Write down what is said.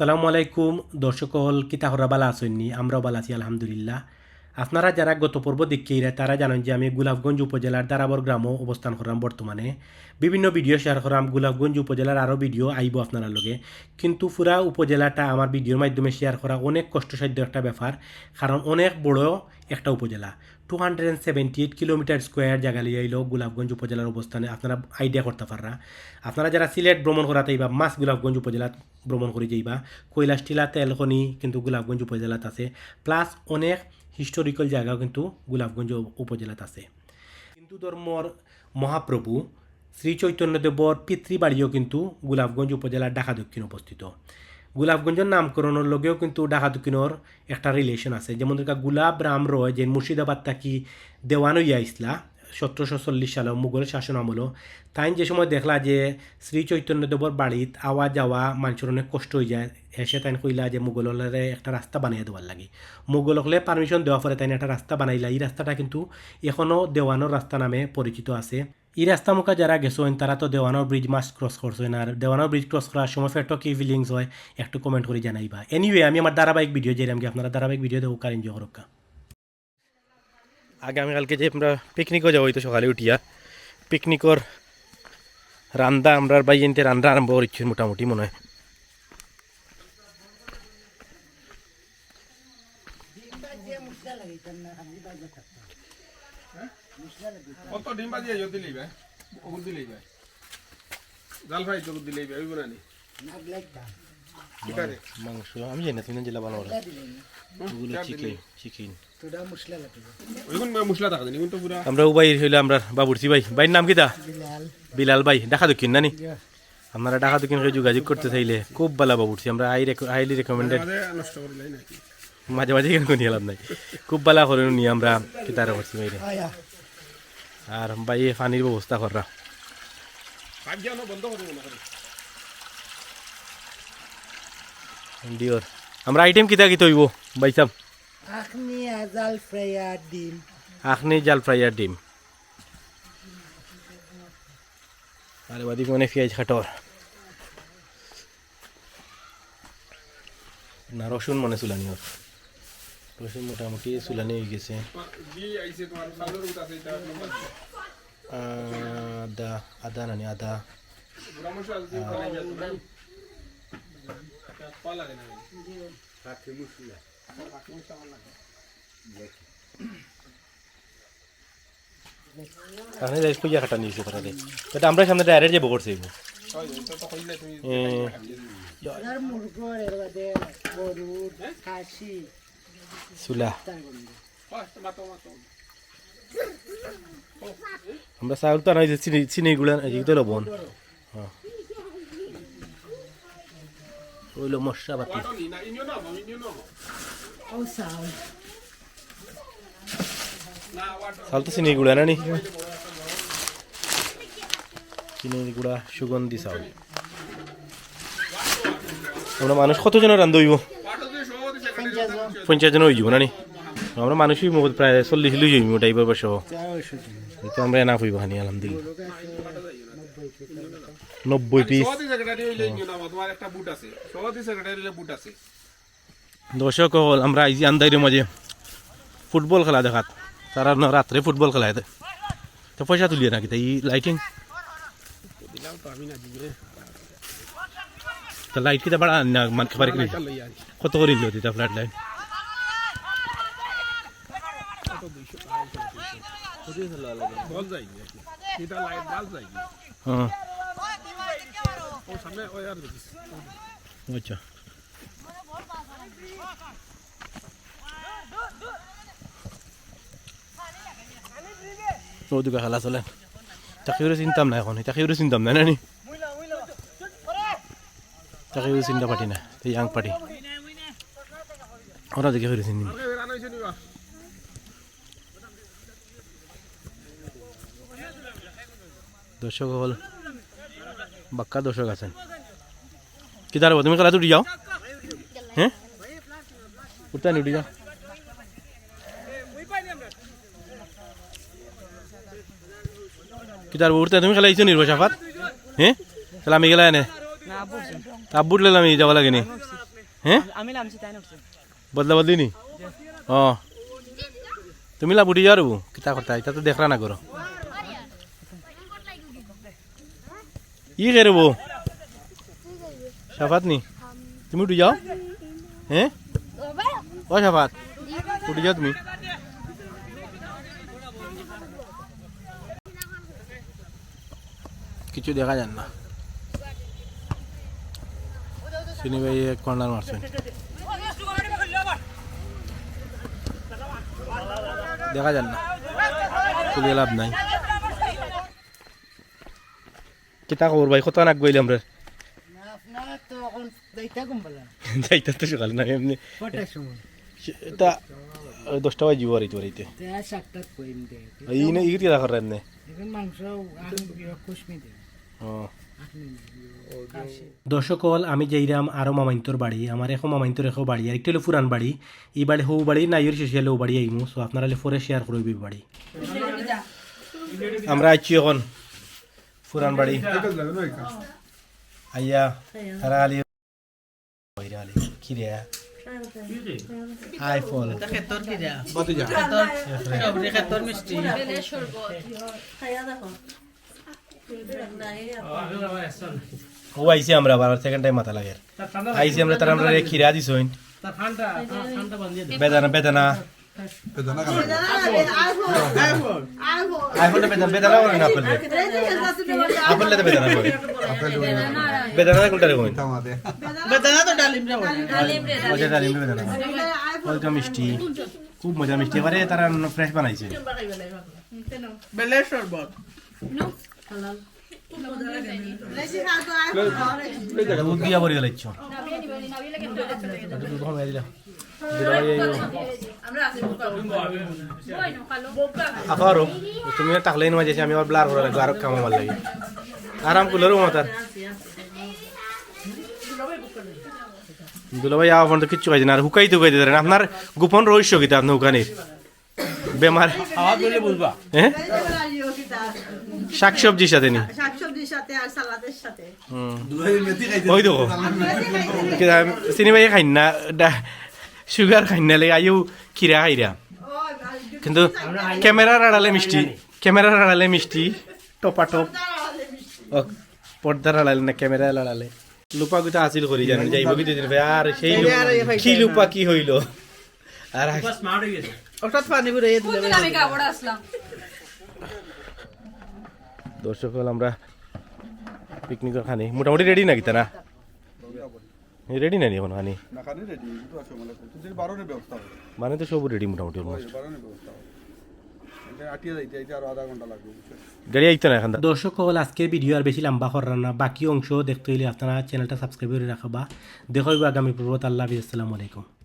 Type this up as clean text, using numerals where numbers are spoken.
সালামু আলাইকুম দর্শক হল কিতাহরা বালা আসেননি আমরাও বালা আছি আলহামদুলিল্লাহ। আপনারা যারা গত পর্ব দেখেইরা তারা জানেন যে আমি গোলাপগঞ্জ উপজেলার দারাবর গ্রামও অবস্থান করলাম। বর্তমানে বিভিন্ন ভিডিও শেয়ার করলাম, গোলাপগঞ্জ উপজেলার আরও ভিডিও আইব আপনারা লগে, কিন্তু পুরা উপজেলাটা আমার ভিডিওর মাধ্যমে শেয়ার করা অনেক কষ্টসাধ্য একটা ব্যাপার, কারণ অনেক বড় একটা উপজেলা। 278 কিলোমিটার স্কোয়ার জায়গা লিয়ে আইল গোলাপগঞ্জ উপজেলার অবস্থানে। আপনারা আইডিয়া করতে পাররা, আপনারা যারা সিলেট ভ্রমণ করাতে বা মাছ গোলাপগঞ্জ উপজেলা ভ্রমণ করে যাইবা। কৈলাস টিলা তেলখনি কিন্তু গোলাপগঞ্জ উপজেলাত আছে, প্লাস অনেক হিস্টোরিক্যাল জায়গাও কিন্তু গোলাপগঞ্জ উপজেলাত আছে। হিন্দু ধর্মর মহাপ্রভু শ্রী চৈতন্যদেবর পিতৃবাড়িও কিন্তু গোলাপগঞ্জ উপজেলার ঢাকা দক্ষিণ অবস্থিত। গোলাপগঞ্জের নামকরণের লগেও কিন্তু ঢাকা দক্ষিণের একটা রিলেশন আছে। যেমন গোলাপ রাম রয় যে মুর্শিদাবাদ থাকি দেওয়ান হইয়া ইসলা 1740 সালে মুঘল শাসন আমল, তাই যে সময় দেখলা যে শ্রী চৈতন্যদেবর বাড়িত আওয়া যাওয়া মানুষের অনেক কষ্ট হয়ে যায়, এসে তাই কইলা যে মুঘলরে একটা রাস্তা বানিয়ে দেওয়ার লাগে। মুঘলকলে পারমিশন দেওয়া পরে তাই একটা রাস্তা বানাইলা। এই রাস্তাটা কিন্তু এখনও দেওয়ানোর রাস্তা নামে পরিচিত আছে। এই রাস্তা মুখা যারা গেছেন তারা তো দেওয়ানোর ব্রিজ মাস্ট ক্রস করছেন, আর দেওয়ানোর ব্রিজ ক্রস করার সময় ফেরটো কি ফিলিংস হয় একটু কমেন্ট করে জানাইবা। এনিওয়ে আমি আমার ধারাবাহিক ভিডিও যেরাম কি আপনারা ধারাবাহিক ভিডিও দেখো কার এনজয় করুক। আগামীকালকে যে আমরা পিকনিকও যাবো, তো সকালে উঠিয়া পিকনিকর রান্দা আমরা বাইনতে রান্দা আরম্ভ করছি মোটামুটি মনে হয়। মাংস আমি জানি তুমি জেলা বানাবো চিকেন আমরা উবাই হইলে আমরা বাবুরচি ভাই, ভাইয়ের নাম কিতা? বিলাল ভাই, ঢাকা দক্ষিণ নানি। আপনারা ঢাকা দক্ষিণ যোগাযোগ করতে চাইলে খুব ভালো বাবুরচি, আমরা হাইলি রেকমেন্ডেড। মাঝে মাঝে কেন নিয়ে লাভ নাই, খুব ভালো করে নিয়ে আমরা কিতারে করছি বাইরে। আর ভাই পানির ব্যবস্থা করা ডিওর। আমরা আইটেম কিতা কিতা হইব ভাই সাহেব? আখনি জাল ফ্রাই আর ডিম। আখনি জাল ফ্রাই আর ডিম। আরে বাদি কোনে পেঁয়াজ কাটর না, রসুন মনে চুলানি ওর রসুন মোটামুটি চুলানি হয়ে গেছে। আদা আদা নানি আদা কাটা নিয়েছে তারা, আমরা সামনে ডাইরেক্ট যাবো করছি। চুলা আমরা চাউল তো আনাই চিনি গুলা এদিকে লবণ ওইলো মশলা পাতি চাউল তো চিনি গুলা নানি, চিনি গুড়া সুগন্ধি চাউল। আমরা মানুষ কতজনের রান্ধ হইব? 50 জন হইব নানি। আমরা মানুষই প্রায় 40 লই হইব টাইপের বসে, আমরা এনা হইব হানি আলহামদুলিল্লাহ। 90 পিস দর্শক হল। আমরা আইজি আন্দাইরের মাঝে ফুটবল খেলা দেখাত, তারা রাত্রে ফুটবল খেলায় তো পয়সা তুলিয়ে নাকি তাই লাইটিং তো লাইট কিতা বাড়া না মানতে পারে কি কত করে দিল দিতা ফ্ল্যাট লাইট? আচ্ছা ওদিকে খেলা চলে। চাকরিও চিন্তাম না এখন, চাকরিও চিন্তাম না নানি, চাকরিও চিন্তা পাটি না, ইয়াং পাটি ওরা দিকে হয়ে চিনি। দর্শক হল বাক্কা দর্শক আছেন। কি দাঁড়াবো তুমি খেলা উঠি যাও? হ্যাঁ উঠতে উঠি যাও। কি তার উঠতে তুমি খেলাইছো নির্ভর সাফাত? হ্যাঁ তাহলে আমি গেলা এনে আব্বুর লেলাম যাওয়া লাগেনি। হ্যাঁ আমি নামছি তাই নামছি বদলা বদলি নি ও তুমি লাভ উঠি যাও রে কিতা করতা এটা তো দেখরা না করো ই কে রে সাফাত নি তুমি উঠি যাও হ্যাঁ ও সাফাত উঠি যাও তুমি কিছু দেখা যান না সিনি ভাই এক কর্নার মারছেন দেখা যান না তুলে লাভ নাই কিতা খবর ভাই কত নাক গইলাম রে আপনারা তো এখন যাইতা কম বলা যাইতে তো সকাল না এমনি কটার সময় এটা 10টা বাজিব আর এইতে তে আর সাতটাত কইম দে এই না ইগতি দেখা করেন নে এখন মাংস আগুন বিয়া খুশমি দে ও আপনি দর্শক হল আমি যাইরাম আরো মামাইন্তর বাড়ি আমার এখন মামাইন্তর এখন বাড়ি আর একটু হলো পুরান বাড়ি এই বাড়ি হৌ বাড়ি নাইয়ের শেষে হলে ও বাড়ি আইমু সো আপনারা ফরে শেয়ার করবি বাড়ি আমরা আইছি এখন পুরান বাড়ি আইয়া তারা আলি বাইরে আলি কি রে আই ফল খেতর কি যা কত যা সবরে খেতর মিষ্টি ও আইছি আমরা আবার সেকেন্ড টাইম মাথা লাগে আইছি আমরা তারা আমরা খিরা দিছইন বেদানা বেদানা আইফোন বেদানা বেদানা ওরে না আপেল আপেল লে বেদানা করে বেদানা কোনটা রে কইন বেদানা তো ডালিম রে ওটা ডালিম বেদানা ওটা মিষ্টি খুব মজা মিষ্টি এবারে তারা ফ্রেশ বানাইছে বেলের শরবত দুধ দিয়া বড়ি গেলাইছ আপারো তুমি টাকলে নয় যে আমি আবার ব্লার করে লাগবে আর কাম আমার লাগে আরাম কুলারও মাতার দুলা ভাই আবার তো কিচ্ছু খাইছে না আর হুকাই তো খাইতে পারেন আপনার গোপন রহস্য কিতা আপনি হুকানির বেমার আওয়াজ বলে বুঝবা হ্যাঁ শাকসবজির সাথে নি শাকসবজির সাথে আর সালাদের সাথে ওই দেখো চিনি ভাই খাই না সুগার খাই না লাগে আইও খিরা খাইরা কিন্তু ক্যামেরার আড়ালে মিষ্টি টপাটপ পর্দার আড়ালে না ক্যামেরার আড়ালে লুপা গুতা হাসিল করি জানেন যাইব কি দিন ভাই আর সেই কি লুপা কি হইল আর স্মার্ট হয়ে গেছে ওটা পানি পুরো এই দিলে আমি কাপড় আসলাম দর্শক হল আমরা পিকনিকের খানি মোটামুটি রেডি নাকি তা না রেডি নাই এখন খানি মানে তো সব রেডি মোটামুটি গাড়ি আইতো না এখন দর্শক হল আজকের ভিডিও আর বেশি লম্বা করার না বাকি অংশ দেখতে হইলে আপনারা চ্যানেলটা সাবস্ক্রাইব করে রাখবা দেখো আগামী পর্বত আল্লাহ হাফিজ আসসালামু আলাইকুম